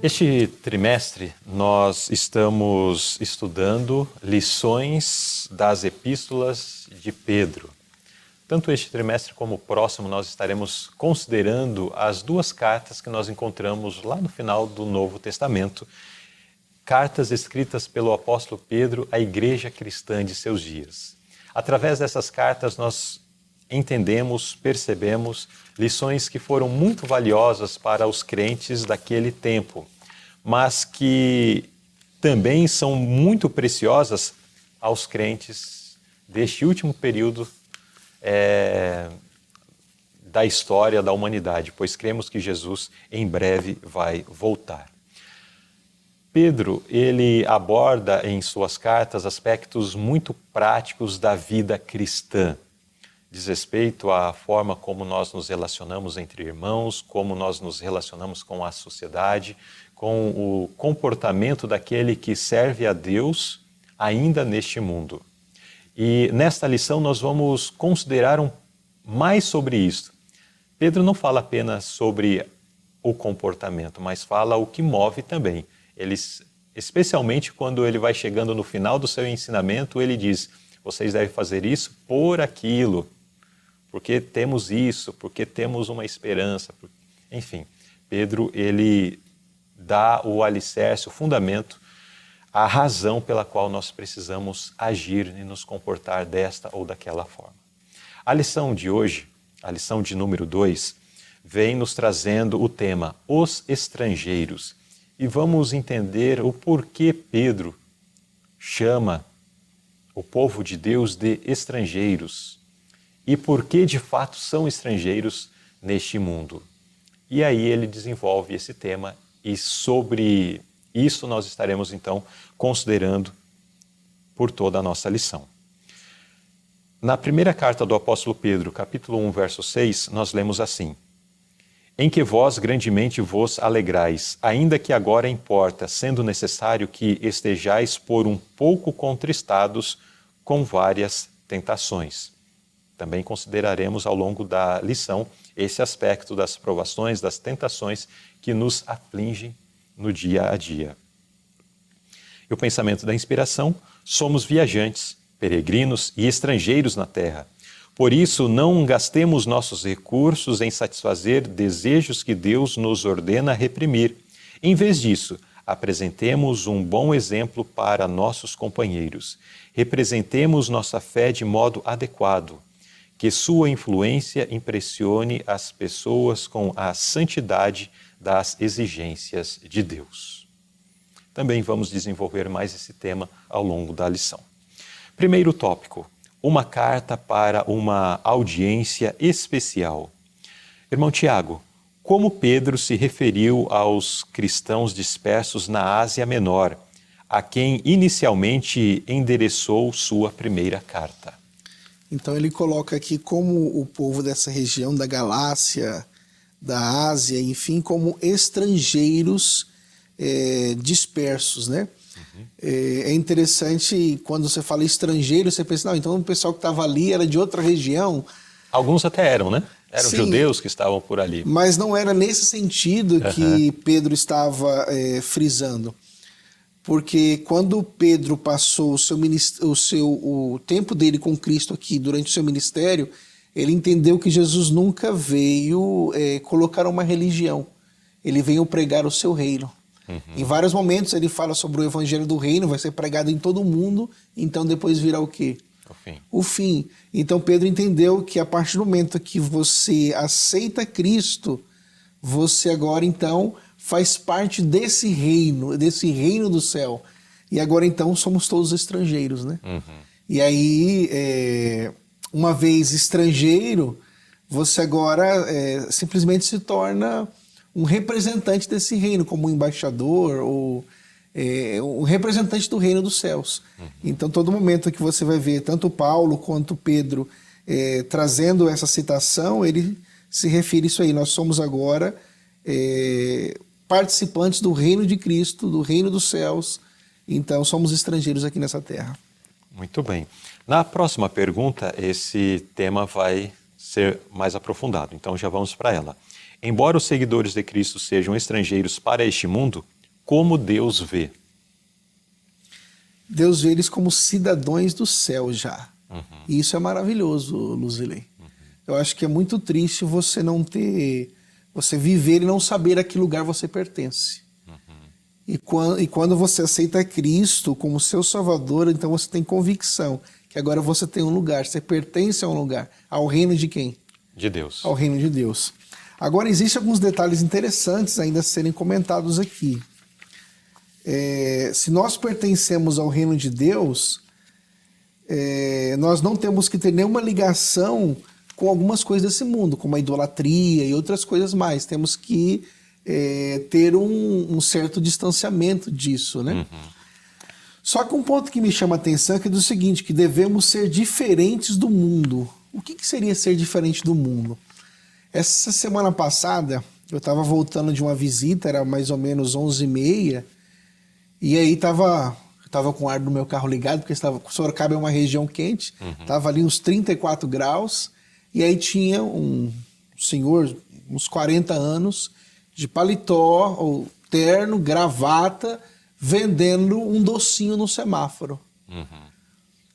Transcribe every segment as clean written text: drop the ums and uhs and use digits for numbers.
Este trimestre nós estamos estudando lições das epístolas de Pedro. Tanto este trimestre como o próximo nós estaremos considerando as duas cartas que nós encontramos lá no final do Novo Testamento, cartas escritas pelo apóstolo Pedro à igreja cristã de seus dias. Através dessas cartas nós entendemos, percebemos lições que foram muito valiosas para os crentes daquele tempo, mas que também são muito preciosas aos crentes deste último período da história da humanidade, pois cremos que Jesus em breve vai voltar. Pedro, ele aborda em suas cartas aspectos muito práticos da vida cristã. Diz respeito à forma como nós nos relacionamos entre irmãos, como nós nos relacionamos com a sociedade, com o comportamento daquele que serve a Deus ainda neste mundo. E nesta lição nós vamos considerar mais sobre isso. Pedro não fala apenas sobre o comportamento, mas fala o que move também. Especialmente quando ele vai chegando no final do seu ensinamento, ele diz: vocês devem fazer isso por aquilo, porque temos isso, porque temos uma esperança. Enfim, Pedro, ele dá o alicerce, o fundamento, a razão pela qual nós precisamos agir e nos comportar desta ou daquela forma. A lição de hoje, a lição de número 2, vem nos trazendo o tema Os Estrangeiros. E vamos entender o porquê Pedro chama o povo de Deus de estrangeiros e por que de fato são estrangeiros neste mundo. E aí ele desenvolve esse tema e sobre isso nós estaremos então considerando por toda a nossa lição. Na primeira carta do apóstolo Pedro, capítulo 1, verso 6, nós lemos assim: em que vós grandemente vos alegrais, ainda que agora importa, sendo necessário que estejais por um pouco contristados com várias tentações. Também consideraremos ao longo da lição esse aspecto das provações, das tentações que nos afligem no dia a dia. E o pensamento da inspiração: somos viajantes, peregrinos e estrangeiros na terra. Por isso, não gastemos nossos recursos em satisfazer desejos que Deus nos ordena reprimir. Em vez disso, apresentemos um bom exemplo para nossos companheiros. Representemos nossa fé de modo adequado. Que sua influência impressione as pessoas com a santidade das exigências de Deus. Também vamos desenvolver mais esse tema ao longo da lição. Primeiro tópico: uma carta para uma audiência especial. Irmão Tiago, como Pedro se referiu aos cristãos dispersos na Ásia Menor, a quem inicialmente endereçou sua primeira carta? Então ele coloca aqui como o povo dessa região da Galácia, da Ásia, enfim, como estrangeiros dispersos, né? É interessante, quando você fala estrangeiro, você pensa, não, então o pessoal que estava ali era de outra região. Alguns até eram, né? Eram Sim, judeus que estavam por ali. Mas não era nesse sentido que Pedro estava frisando. Porque quando Pedro passou o tempo dele com Cristo aqui, durante o seu ministério, ele entendeu que Jesus nunca veio colocar uma religião. Ele veio pregar o seu reino. Em vários momentos ele fala sobre o evangelho do reino, vai ser pregado em todo o mundo, então depois virá o quê? O fim. Então Pedro entendeu que a partir do momento que você aceita Cristo, você agora então faz parte desse reino do céu. E agora então somos todos estrangeiros, né? E aí, uma vez estrangeiro, você agora simplesmente se torna um representante desse reino, como um embaixador ou um representante do reino dos céus. Então, todo momento que você vai ver tanto Paulo quanto Pedro trazendo essa citação, ele se refere a isso aí. Nós somos agora participantes do reino de Cristo, do reino dos céus. Então, somos estrangeiros aqui nessa terra. Muito bem. Na próxima pergunta, esse tema vai ser mais aprofundado. Então, já vamos para ela. Embora os seguidores de Cristo sejam estrangeiros para este mundo, como Deus vê. Deus vê eles como cidadãos do céu já. E isso é maravilhoso, Luzilei. Eu acho que é muito triste você não ter, você viver e não saber a que lugar você pertence. E quando você aceita Cristo como seu Salvador, então você tem convicção que agora você tem um lugar, você pertence a um lugar. Ao reino de quem? De Deus. Ao reino de Deus. Agora, existem alguns detalhes interessantes ainda a serem comentados aqui. Se nós pertencemos ao reino de Deus, nós não temos que ter nenhuma ligação com algumas coisas desse mundo, como a idolatria e outras coisas mais. Temos que ter um certo distanciamento disso, né? Só que um ponto que me chama a atenção é que é do seguinte, que devemos ser diferentes do mundo. O que seria ser diferente do mundo? Essa semana passada, eu estava voltando de uma visita, era mais ou menos 11h30, e aí eu estava com o ar do meu carro ligado, porque Sorocaba é uma região quente, estava ali uns 34 graus, e aí tinha um senhor, uns 40 anos, de paletó, ou terno, gravata, vendendo um docinho no semáforo.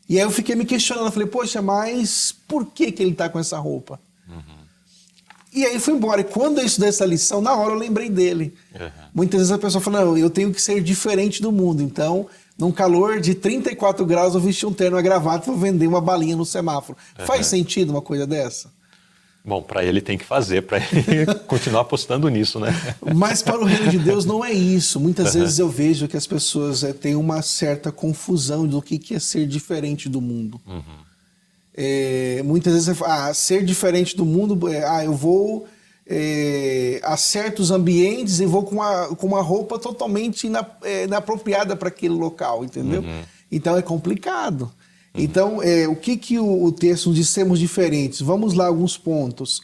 E aí eu fiquei me questionando, eu falei, poxa, mas por que ele está com essa roupa? E aí fui embora. E quando eu estudei essa lição, na hora eu lembrei dele. Muitas vezes a pessoa fala, não, eu tenho que ser diferente do mundo. Então, num calor de 34 graus, eu vesti um terno, uma gravata e vou vender uma balinha no semáforo. Faz sentido uma coisa dessa? Bom, para ele tem que fazer, para ele continuar apostando nisso, né? Mas para o reino de Deus não é isso. Muitas vezes eu vejo que as pessoas têm uma certa confusão do que é ser diferente do mundo. Muitas vezes ser diferente do mundo, eu vou a certos ambientes e vou com uma roupa totalmente inapropriada para aquele local, entendeu? Então é complicado. Então, o que o texto nos diz sermos diferentes? Vamos lá, alguns pontos.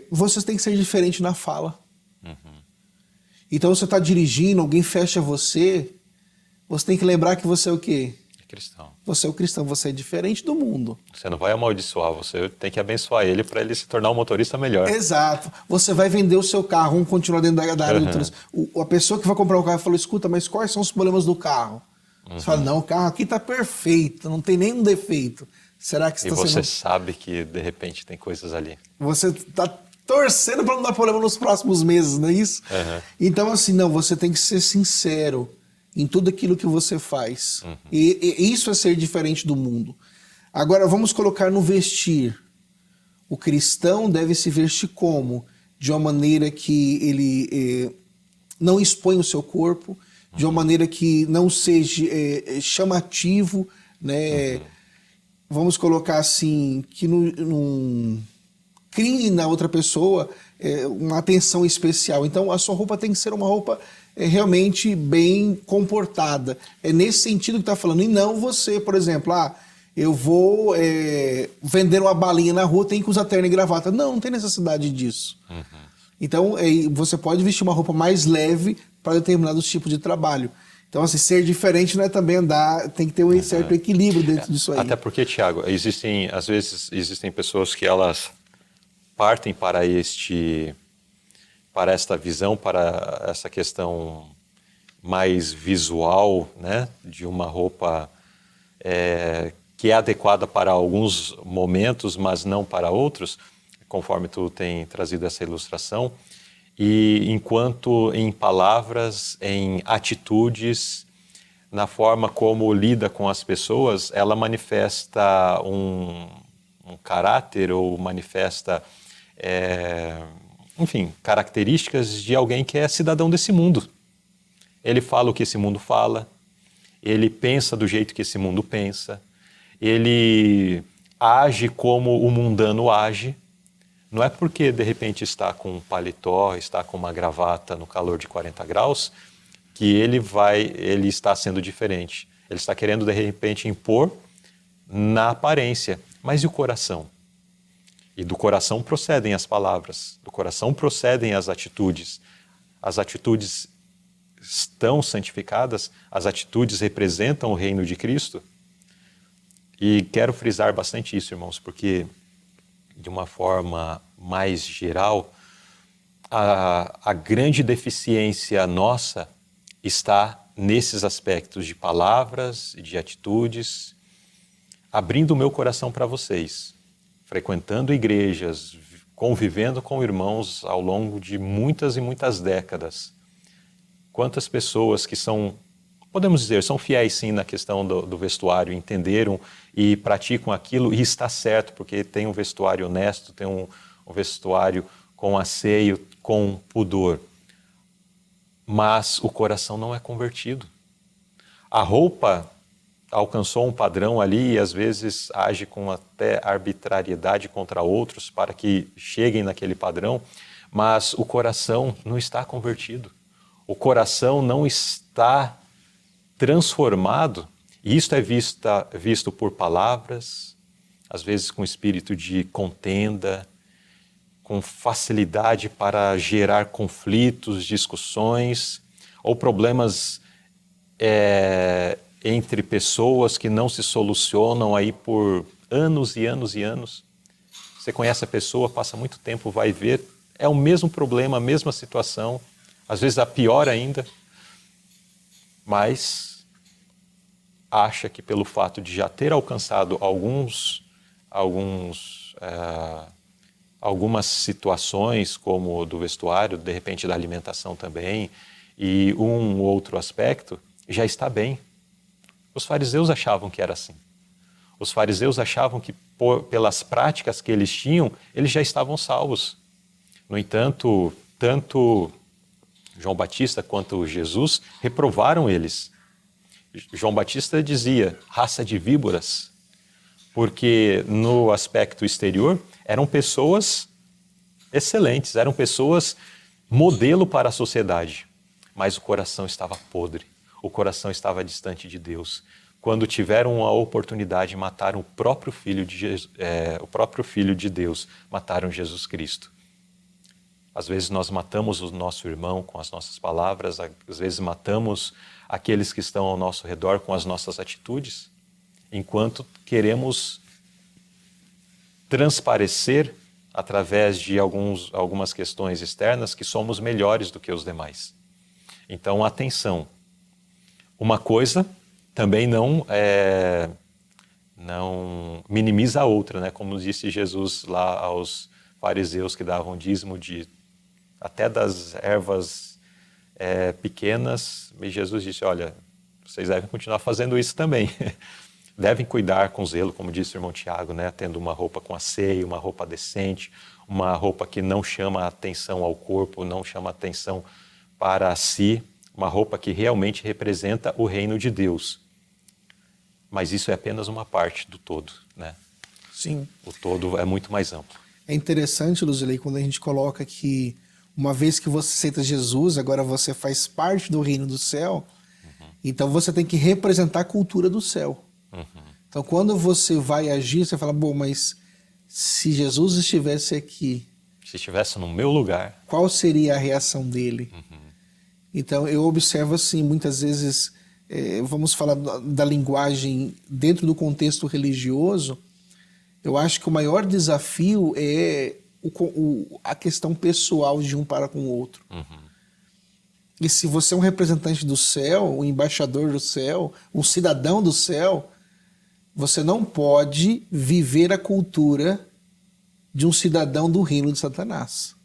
Vocês têm que ser diferentes na fala. Então, você está dirigindo, alguém fecha você tem que lembrar que você é o quê? Cristão. Você é o cristão, você é diferente do mundo. Você não vai amaldiçoar, você tem que abençoar ele para ele se tornar um motorista melhor. Exato. Você vai vender o seu carro, vamos continuar dentro da área do trânsito. A pessoa que vai comprar um carro falou, escuta, mas quais são os problemas do carro? Você fala, não, o carro aqui está perfeito, não tem nenhum defeito. Será que E você sabe que, de repente, tem coisas ali. Você está torcendo para não dar problema nos próximos meses, não é isso? Então, assim, não, você tem que ser sincero em tudo aquilo que você faz. E isso é ser diferente do mundo. Agora, vamos colocar no vestir. O cristão deve se vestir como? De uma maneira que ele não expõe o seu corpo, de uma maneira que não seja chamativo, né? Vamos colocar assim, que não crie na outra pessoa uma atenção especial. Então, a sua roupa tem que ser uma roupa realmente bem comportada. É nesse sentido que está falando. E não você, por exemplo, eu vou vender uma balinha na rua, tem que usar terno e gravata. Não tem necessidade disso. Então, você pode vestir uma roupa mais leve para determinados tipos de trabalho. Então, assim, ser diferente não é também andar, tem que ter um certo equilíbrio dentro disso aí. Até porque, Tiago, às vezes existem pessoas que elas partem para esta visão, para essa questão mais visual, né, de uma roupa que é adequada para alguns momentos, mas não para outros, conforme tu tem trazido essa ilustração. E enquanto em palavras, em atitudes, na forma como lida com as pessoas, ela manifesta um caráter ou manifesta, enfim, características de alguém que é cidadão desse mundo. Ele fala o que esse mundo fala, ele pensa do jeito que esse mundo pensa, ele age como o mundano age. Não é porque, de repente, está com um paletó, está com uma gravata no calor de 40 graus, que ele está sendo diferente. Ele está querendo, de repente, impor na aparência. Mas e o coração? E do coração procedem as palavras, do coração procedem as atitudes. As atitudes estão santificadas, as atitudes representam o reino de Cristo. E quero frisar bastante isso, irmãos, porque de uma forma mais geral, a grande deficiência nossa está nesses aspectos de palavras e de atitudes, abrindo o meu coração para vocês, frequentando igrejas, convivendo com irmãos ao longo de muitas e muitas décadas. Quantas pessoas que são, podemos dizer, são fiéis sim na questão do vestuário, entenderam e praticam aquilo e está certo, porque tem um vestuário honesto, tem um vestuário com asseio, com pudor. Mas o coração não é convertido. A roupa alcançou um padrão ali e às vezes age com até arbitrariedade contra outros para que cheguem naquele padrão, mas o coração não está convertido. O coração não está transformado, e isto é visto por palavras, às vezes com espírito de contenda, com facilidade para gerar conflitos, discussões ou problemas entre pessoas que não se solucionam aí por anos e anos e anos. Você conhece a pessoa, passa muito tempo, vai ver, é o mesmo problema, a mesma situação, às vezes a pior ainda, mas acha que pelo fato de já ter alcançado algumas situações, como do vestuário, de repente da alimentação também, e um outro aspecto, já está bem. Os fariseus achavam que era assim. Os fariseus achavam que pelas práticas que eles tinham, eles já estavam salvos. No entanto, tanto João Batista quanto Jesus reprovaram eles. João Batista dizia, raça de víboras, porque no aspecto exterior eram pessoas excelentes, eram pessoas modelo para a sociedade, mas o coração estava podre, o coração estava distante de Deus. Quando tiveram a oportunidade, mataram o próprio filho de Deus, mataram Jesus Cristo. Às vezes nós matamos o nosso irmão com as nossas palavras, às vezes matamos aqueles que estão ao nosso redor com as nossas atitudes, enquanto queremos transparecer através de algumas questões externas que somos melhores do que os demais. Então, atenção. Uma coisa também não minimiza a outra, né? Como disse Jesus lá aos fariseus que davam dízimo até das ervas pequenas, e Jesus disse, olha, vocês devem continuar fazendo isso também. Devem cuidar com zelo, como disse o irmão Tiago, né? Tendo uma roupa com asseio, uma roupa decente, uma roupa que não chama atenção ao corpo, não chama atenção para si, uma roupa que realmente representa o reino de Deus. Mas isso é apenas uma parte do todo, né? Sim. O todo é muito mais amplo. É interessante, Luzilei, quando a gente coloca que uma vez que você aceita Jesus, agora você faz parte do reino do céu, então você tem que representar a cultura do céu. Então, quando você vai agir, você fala, bom, mas se Jesus estivesse aqui... Se estivesse no meu lugar... Qual seria a reação dele? Então, eu observo assim, muitas vezes, vamos falar da linguagem dentro do contexto religioso, eu acho que o maior desafio é a questão pessoal de um para com o outro. E se você é um representante do céu, um embaixador do céu, um cidadão do céu, você não pode viver a cultura de um cidadão do reino de Satanás.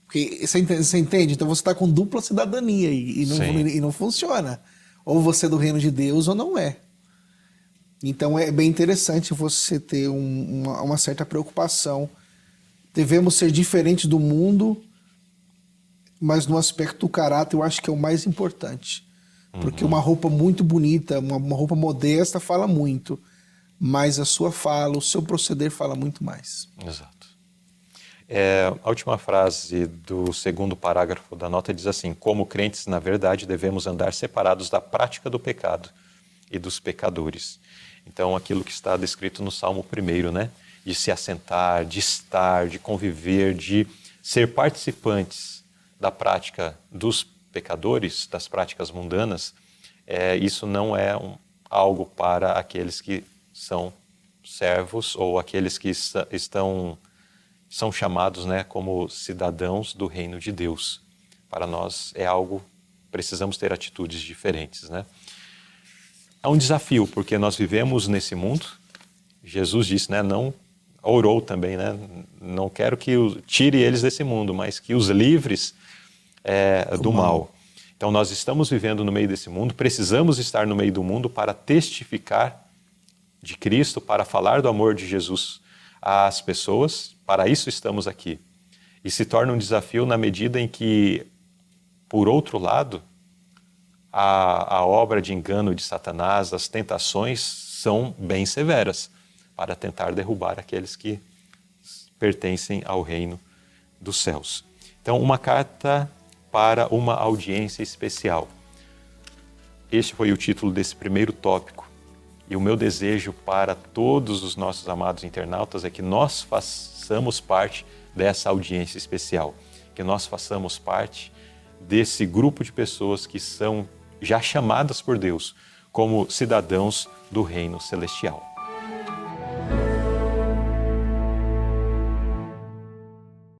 Porque, você entende? Então você está com dupla cidadania e não funciona. Ou você é do reino de Deus ou não é. Então é bem interessante você ter uma certa preocupação. Devemos ser diferentes do mundo, mas no aspecto do caráter eu acho que é o mais importante. Porque uma roupa muito bonita, uma roupa modesta fala muito, mas a sua fala, o seu proceder fala muito mais. Exato. A última frase do segundo parágrafo da nota diz assim, como crentes, na verdade, devemos andar separados da prática do pecado e dos pecadores. Então, aquilo que está descrito no Salmo 1, né? De se assentar, de estar, de conviver, de ser participantes da prática dos pecadores, das práticas mundanas, isso não é algo para aqueles que são servos ou aqueles que estão são chamados, né, como cidadãos do reino de Deus. Para nós é algo, precisamos ter atitudes diferentes, né? É um desafio, porque nós vivemos nesse mundo. Jesus disse, né, não orou também, né? Não quero que tire eles desse mundo, mas que os livres do mal. Então nós estamos vivendo no meio desse mundo, precisamos estar no meio do mundo para testificar de Cristo, para falar do amor de Jesus às pessoas. Para isso estamos aqui. E se torna um desafio na medida em que, por outro lado, a obra de engano de Satanás, as tentações são bem severas para tentar derrubar aqueles que pertencem ao reino dos céus. Então, uma carta para uma audiência especial. Este foi o título desse primeiro tópico. E o meu desejo para todos os nossos amados internautas é que nós façamos parte dessa audiência especial, que nós façamos parte desse grupo de pessoas que são já chamadas por Deus como cidadãos do reino celestial.